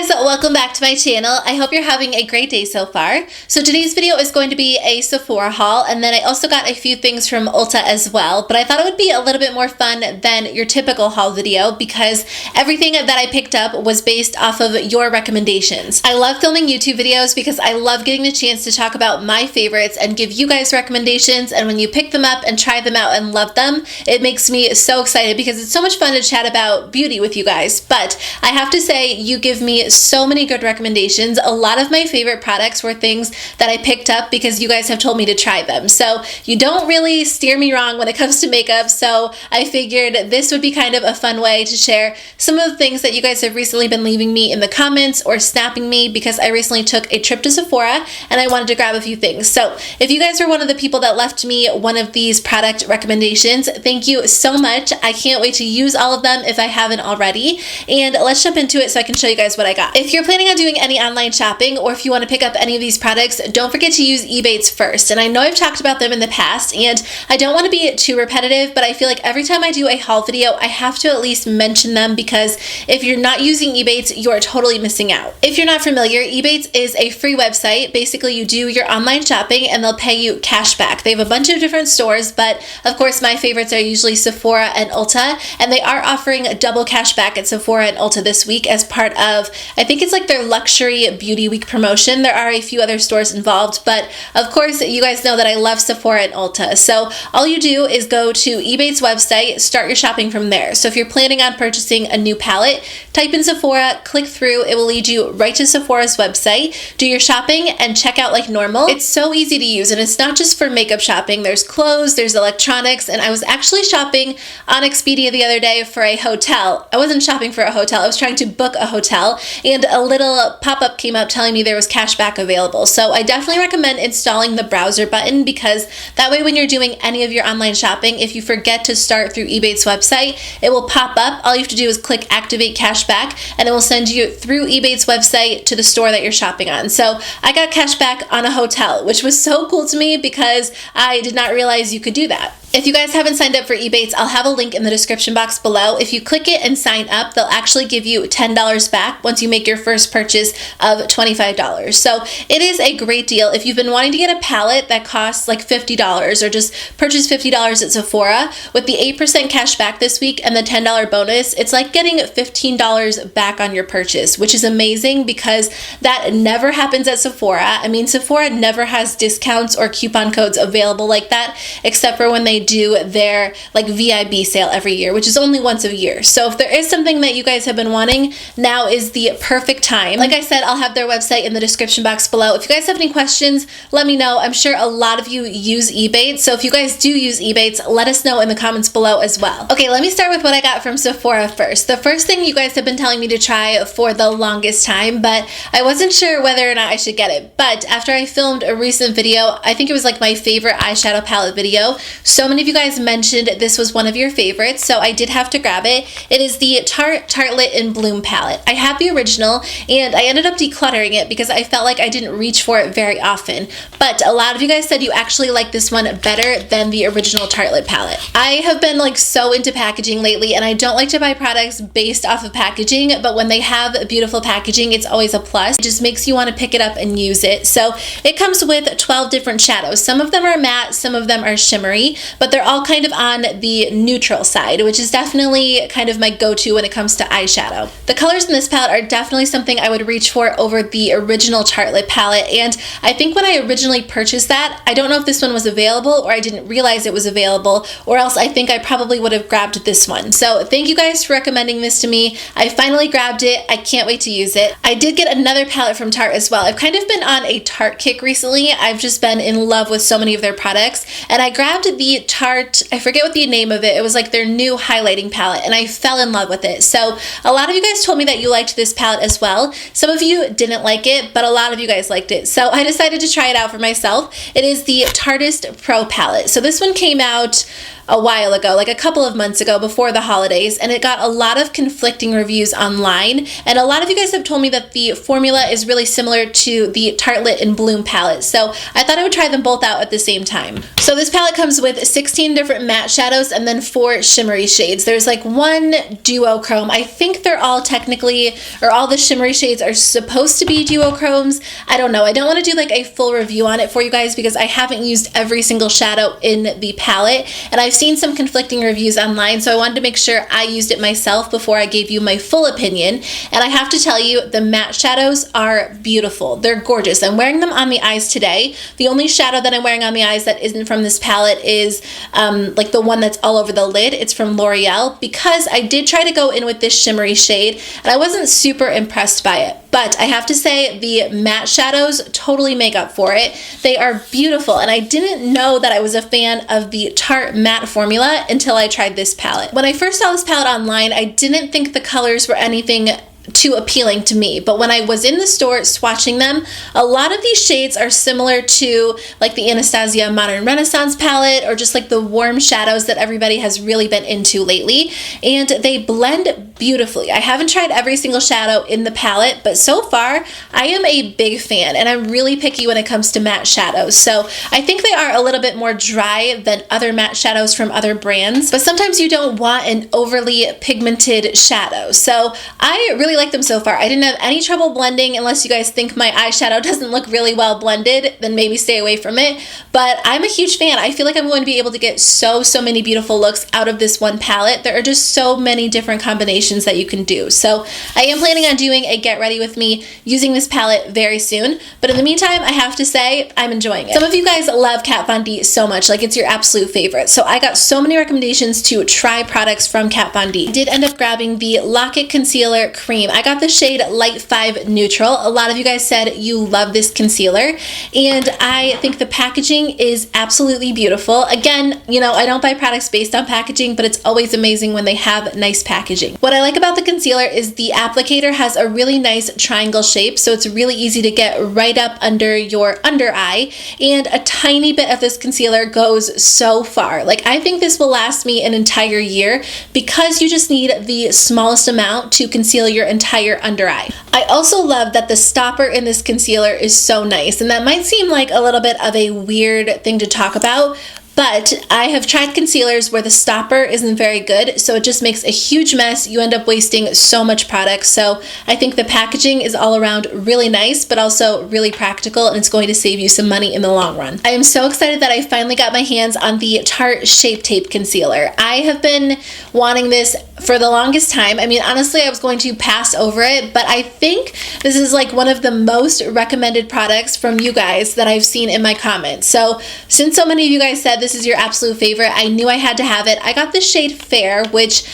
guys, welcome back to my channel. I hope you're having a great day so far. So today's video is going to be a Sephora haul, and then I also got a few things from Ulta as well, but I thought it would be a little bit more fun than your typical haul video because everything that I picked up was based off of your recommendations. I love filming YouTube videos because I love getting the chance to talk about my favorites and give you guys recommendations, and when you pick them up and try them out and love them, it makes me so excited because it's so much fun to chat about beauty with you guys. But I have to say, you give me so many good recommendations. A lot of my favorite products were things that I picked up because you guys have told me to try them. So you don't really steer me wrong when it comes to makeup, so I figured this would be kind of a fun way to share some of the things that you guys have recently been leaving me in the comments or snapping me, because I recently took a trip to Sephora and I wanted to grab a few things. So if you guys are one of the people that left me one of these product recommendations, thank you so much. I can't wait to use all of them if I haven't already, and let's jump into it so I can show you guys what I got. If you're planning on doing any online shopping, or if you want to pick up any of these products, don't forget to use Ebates first. And I know I've talked about them in the past, and I don't want to be too repetitive, but I feel like every time I do a haul video, I have to at least mention them, because if you're not using Ebates, you're totally missing out. If you're not familiar, Ebates is a free website. Basically, you do your online shopping and they'll pay you cash back. They have a bunch of different stores, but of course my favorites are usually Sephora and Ulta, and they are offering double cash back at Sephora and Ulta this week as part of, I think it's like their luxury beauty week promotion. There are a few other stores involved, but of course you guys know that I love Sephora and Ulta. So all you do is go to Ebates website, start your shopping from there. So if you're planning on purchasing a new palette, type in Sephora, click through, it will lead you right to Sephora's website, do your shopping, and check out like normal. It's so easy to use, and it's not just for makeup shopping. There's clothes, there's electronics, and I was actually shopping on Expedia the other day for a hotel. I wasn't shopping for a hotel, I was trying to book a hotel, and a little pop-up came up telling me there was cash back available. So I definitely recommend installing the browser button, because that way when you're doing any of your online shopping, if you forget to start through Ebates website, it will pop up. All you have to do is click activate cashback, and it will send you through Ebates website to the store that you're shopping on. So I got cash back on a hotel, which was so cool to me because I did not realize you could do that. If you guys haven't signed up for Ebates, I'll have a link in the description box below. If you click it and sign up, they'll actually give you $10 back once you make your first purchase of $25. So it is a great deal. If you've been wanting to get a palette that costs like $50, or just purchase $50 at Sephora, with the 8% cash back this week and the $10 bonus, it's like getting $15 back on your purchase, which is amazing because that never happens at Sephora. I mean, Sephora never has discounts or coupon codes available like that, except for when they do their like VIB sale every year, which is only once a year. So if there is something that you guys have been wanting, now is the perfect time. Like I said, I'll have their website in the description box below. If you guys have any questions, let me know. I'm sure a lot of you use Ebates, so if you guys do use Ebates, let us know in the comments below as well. Okay, let me start with what I got from Sephora first. The first thing you guys have been telling me to try for the longest time, but I wasn't sure whether or not I should get it. But after I filmed a recent video, I think it was like my favorite eyeshadow palette video, so many of you guys mentioned this was one of your favorites, so I did have to grab it. It is the Tarte Tartelette in Bloom palette. I have the original, and I ended up decluttering it because I felt like I didn't reach for it very often. But a lot of you guys said you actually like this one better than the original Tartelette palette. I have been like so into packaging lately, and I don't like to buy products based off of packaging, but when they have beautiful packaging, it's always a plus. It just makes you want to pick it up and use it. So it comes with 12 different shadows. Some of them are matte, some of them are shimmery, but they're all kind of on the neutral side, which is definitely kind of my go-to when it comes to eyeshadow. The colors in this palette are definitely something I would reach for over the original Tartelette palette, and I think when I originally purchased that, I don't know if this one was available or I didn't realize it was available, or else I think I probably would have grabbed this one. So thank you guys for recommending this to me. I finally grabbed it. I can't wait to use it. I did get another palette from Tarte as well. I've kind of been on a Tarte kick recently. I've just been in love with so many of their products, and I grabbed the Tarte, I forget what the name of it. It was like their new highlighting palette, and I fell in love with it. So a lot of you guys told me that you liked this palette as well. Some of you didn't like it, but a lot of you guys liked it. So I decided to try it out for myself. It is the Tartist Pro palette. So this one came out a while ago, like a couple of months ago before the holidays, and it got a lot of conflicting reviews online. And a lot of you guys have told me that the formula is really similar to the Tartelette in Bloom palette. So I thought I would try them both out at the same time. So this palette comes with 16 different matte shadows and then 4 shimmery shades. There's like one duochrome. I think they're all technically, or all the shimmery shades are supposed to be duochromes. I don't know. I don't want to do like a full review on it for you guys because I haven't used every single shadow in the palette, and I've seen some conflicting reviews online, so I wanted to make sure I used it myself before I gave you my full opinion. And I have to tell you, the matte shadows are beautiful. They're gorgeous. I'm wearing them on the eyes today. The only shadow that I'm wearing on the eyes that isn't from this palette is like the one that's all over the lid. It's from L'Oreal, because I did try to go in with this shimmery shade and I wasn't super impressed by it. But I have to say the matte shadows totally make up for it. They are beautiful, and I didn't know that I was a fan of the Tarte matte formula until I tried this palette. When I first saw this palette online, I didn't think the colors were anything too appealing to me, but when I was in the store swatching them, a lot of these shades are similar to like the Anastasia Modern Renaissance palette, or just like the warm shadows that everybody has really been into lately, and they blend beautifully. I haven't tried every single shadow in the palette, but so far I am a big fan, and I'm really picky when it comes to matte shadows. So I think they are a little bit more dry than other matte shadows from other brands, but sometimes you don't want an overly pigmented shadow. So I really like them so far. I didn't have any trouble blending. Unless you guys think my eyeshadow doesn't look really well blended, then maybe stay away from it. But I'm a huge fan. I feel like I'm going to be able to get so many beautiful looks out of this one palette. There are just so many different combinations that you can do. So I am planning on doing a get ready with me using this palette very soon. But in the meantime, I have to say I'm enjoying it. Some of you guys love Kat Von D so much, like it's your absolute favorite. So I got so many recommendations to try products from Kat Von D. I did end up grabbing the Lock It Concealer Cream. I got the shade Light 5 Neutral. A lot of you guys said you love this concealer, and I think the packaging is absolutely beautiful. Again, you know, I don't buy products based on packaging, but it's always amazing when they have nice packaging. What I like about the concealer is the applicator has a really nice triangle shape, so it's really easy to get right up under your under eye, and a tiny bit of this concealer goes so far. Like, I think this will last me an entire year because you just need the smallest amount to conceal your entire under eye. I also love that the stopper in this concealer is so nice, and that might seem like a little bit of a weird thing to talk about, but I have tried concealers where the stopper isn't very good, so it just makes a huge mess. You end up wasting so much product. So I think the packaging is all around really nice, but also really practical, and it's going to save you some money in the long run. I am so excited that I finally got my hands on the Tarte Shape Tape Concealer. I have been wanting this for the longest time. I mean, honestly, I was going to pass over it, but I think this is like one of the most recommended products from you guys that I've seen in my comments. So since so many of you guys said this is your absolute favorite, I knew I had to have it. I got the shade Fair, which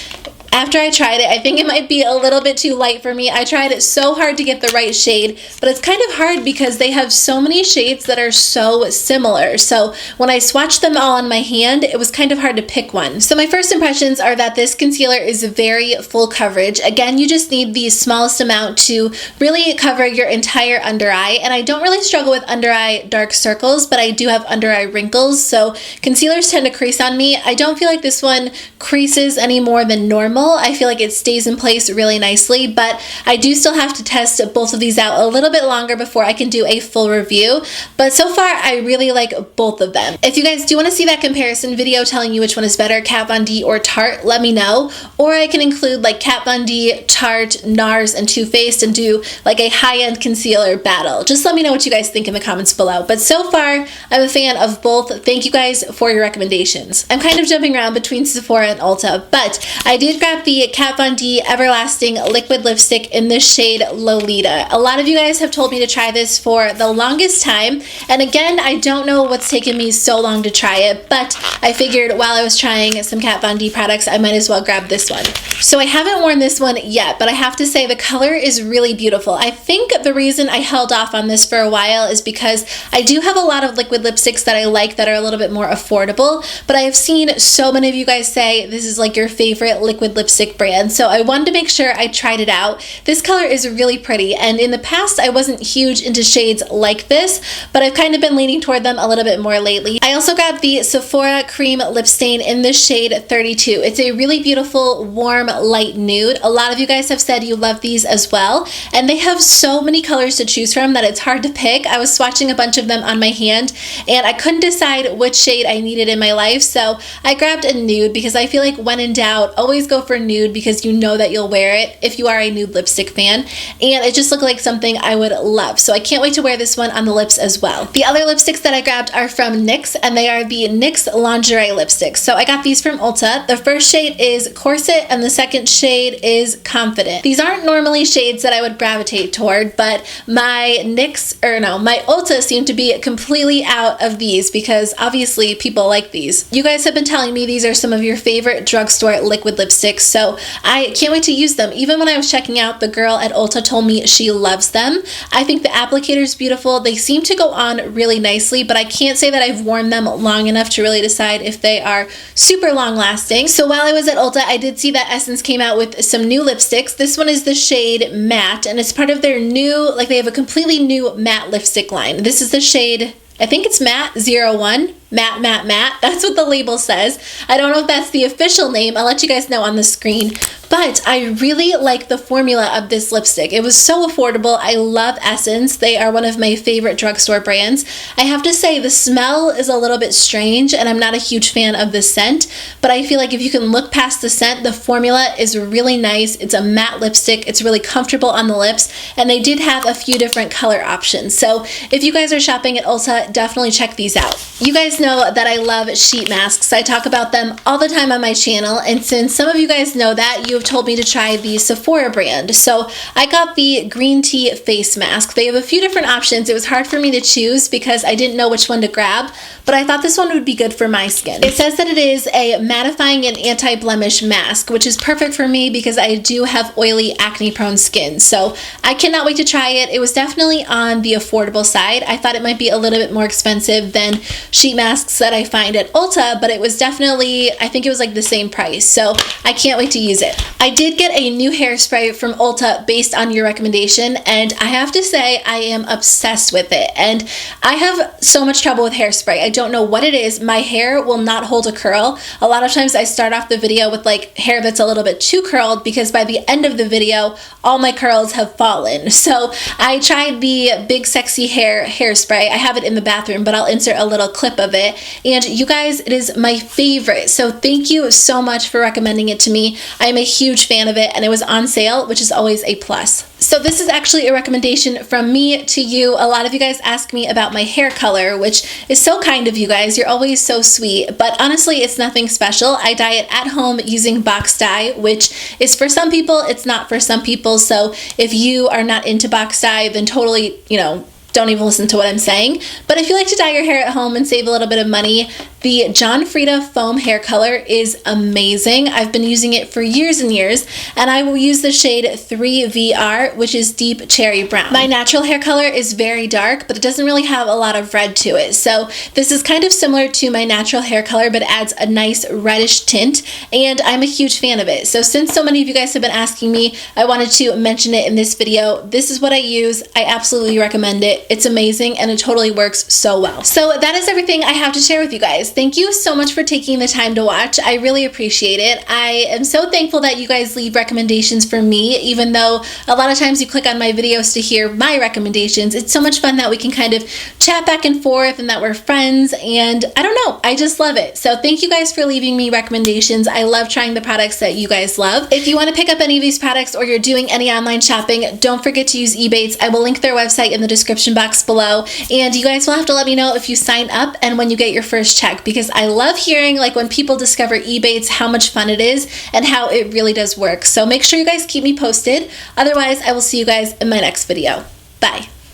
after I tried it, I think it might be a little bit too light for me. I tried it so hard to get the right shade, but it's kind of hard because they have so many shades that are so similar. So when I swatched them all on my hand, it was kind of hard to pick one. So my first impressions are that this concealer is very full coverage. Again, you just need the smallest amount to really cover your entire under eye. And I don't really struggle with under eye dark circles, but I do have under eye wrinkles. So concealers tend to crease on me. I don't feel like this one creases any more than normal. I feel like it stays in place really nicely, but I do still have to test both of these out a little bit longer before I can do a full review. But so far, I really like both of them. If you guys do want to see that comparison video telling you which one is better, Kat Von D or Tarte, let me know. Or I can include like Kat Von D, Tarte, NARS, and Too Faced and do like a high-end concealer battle. Just let me know what you guys think in the comments below. But so far, I'm a fan of both. Thank you guys for your recommendations. I'm kind of jumping around between Sephora and Ulta, but I did grab the Kat Von D Everlasting Liquid Lipstick in the shade Lolita. A lot of you guys have told me to try this for the longest time, and again, I don't know what's taken me so long to try it, but I figured while I was trying some Kat Von D products, I might as well grab this one. So I haven't worn this one yet, but I have to say the color is really beautiful. I think the reason I held off on this for a while is because I do have a lot of liquid lipsticks that I like that are a little bit more affordable, but I have seen so many of you guys say this is like your favorite liquid nude lipstick brand, so I wanted to make sure I tried it out. This color is really pretty, and in the past I wasn't huge into shades like this, but I've kind of been leaning toward them a little bit more lately. I also grabbed the Sephora Cream Lip Stain in the shade 32. It's a really beautiful, warm, light nude. A lot of you guys have said you love these as well, and they have so many colors to choose from that it's hard to pick. I was swatching a bunch of them on my hand, and I couldn't decide which shade I needed in my life, so I grabbed a nude because I feel like when in doubt, always go for nude because you know that you'll wear it if you are a nude lipstick fan, and it just looked like something I would love, so I can't wait to wear this one on the lips as well. The other lipsticks that I grabbed are from NYX, and they are the NYX Lingerie lipsticks. So I got these from Ulta. The first shade is Corset, and the second shade is Confident. These aren't normally shades that I would gravitate toward, but my Ulta seemed to be completely out of these because obviously people like these. You guys have been telling me these are some of your favorite drugstore liquid lipsticks, so I can't wait to use them. Even when I was checking out, the girl at Ulta told me she loves them. I think the applicator is beautiful. They seem to go on really nicely, but I can't say that I've worn them long enough to really decide if they are super long lasting. So while I was at Ulta, I did see that Essence came out with some new lipsticks. This one is the shade Matte, and it's part of their new, like they have a completely new matte lipstick line. This is the shade, I think it's Matte 01. Matte. That's what the label says. I don't know if that's the official name. I'll let you guys know on the screen. But I really like the formula of this lipstick. It was so affordable. I love Essence. They are one of my favorite drugstore brands. I have to say the smell is a little bit strange, and I'm not a huge fan of the scent, but I feel like if you can look past the scent, the formula is really nice. It's a matte lipstick. It's really comfortable on the lips, and they did have a few different color options. So if you guys are shopping at Ulta, definitely check these out. You guys know that I love sheet masks. I talk about them all the time on my channel, and since some of you guys know that, you have told me to try the Sephora brand. So I got the green tea face mask. They have a few different options. It was hard for me to choose because I didn't know which one to grab, but I thought this one would be good for my skin. It says that it is a mattifying and anti-blemish mask, which is perfect for me because I do have oily, acne-prone skin. So I cannot wait to try it. It was definitely on the affordable side. I thought it might be a little bit more expensive than sheet masks that I find at Ulta, but it was definitely, I think it was like the same price. So I can't wait to use it. I did get a new hairspray from Ulta based on your recommendation, and I have to say I am obsessed with it. And I have so much trouble with hairspray. I don't know what it is. My hair will not hold a curl. A lot of times I start off the video with like hair that's a little bit too curled because by the end of the video, all my curls have fallen. So I tried the Big Sexy Hair hairspray. I have it in the bathroom, but I'll insert a little clip of it. And you guys, it is my favorite. So thank you so much for recommending it to me. I am a huge fan of it, and it was on sale, which is always a plus. So this is actually a recommendation from me to you. A lot of you guys ask me about my hair color, which is so kind of you guys. You're always so sweet, but honestly, it's nothing special. I dye it at home using box dye, which is for some people, it's not for some people. So if you are not into box dye, then totally, don't even listen to what I'm saying. But if you like to dye your hair at home and save a little bit of money, the John Frieda foam hair color is amazing. I've been using it for years and years, and I will use the shade 3VR, which is deep cherry brown. My natural hair color is very dark, but it doesn't really have a lot of red to it. So this is kind of similar to my natural hair color, but adds a nice reddish tint, and I'm a huge fan of it. So since so many of you guys have been asking me, I wanted to mention it in this video. This is what I use. I absolutely recommend it. It's amazing, and it totally works so well. So that is everything I have to share with you guys. Thank you so much for taking the time to watch. I really appreciate it. I am so thankful that you guys leave recommendations for me, even though a lot of times you click on my videos to hear my recommendations. It's so much fun that we can kind of chat back and forth and that we're friends, and I don't know, I just love it. So thank you guys for leaving me recommendations. I love trying the products that you guys love. If you want to pick up any of these products or you're doing any online shopping, don't forget to use Ebates. I will link their website in the description box below, and you guys will have to let me know if you sign up and when you get your first check, because I love hearing like when people discover Ebates, how much fun it is and how it really does work. So make sure you guys keep me posted. Otherwise, I will see you guys in my next video. Bye.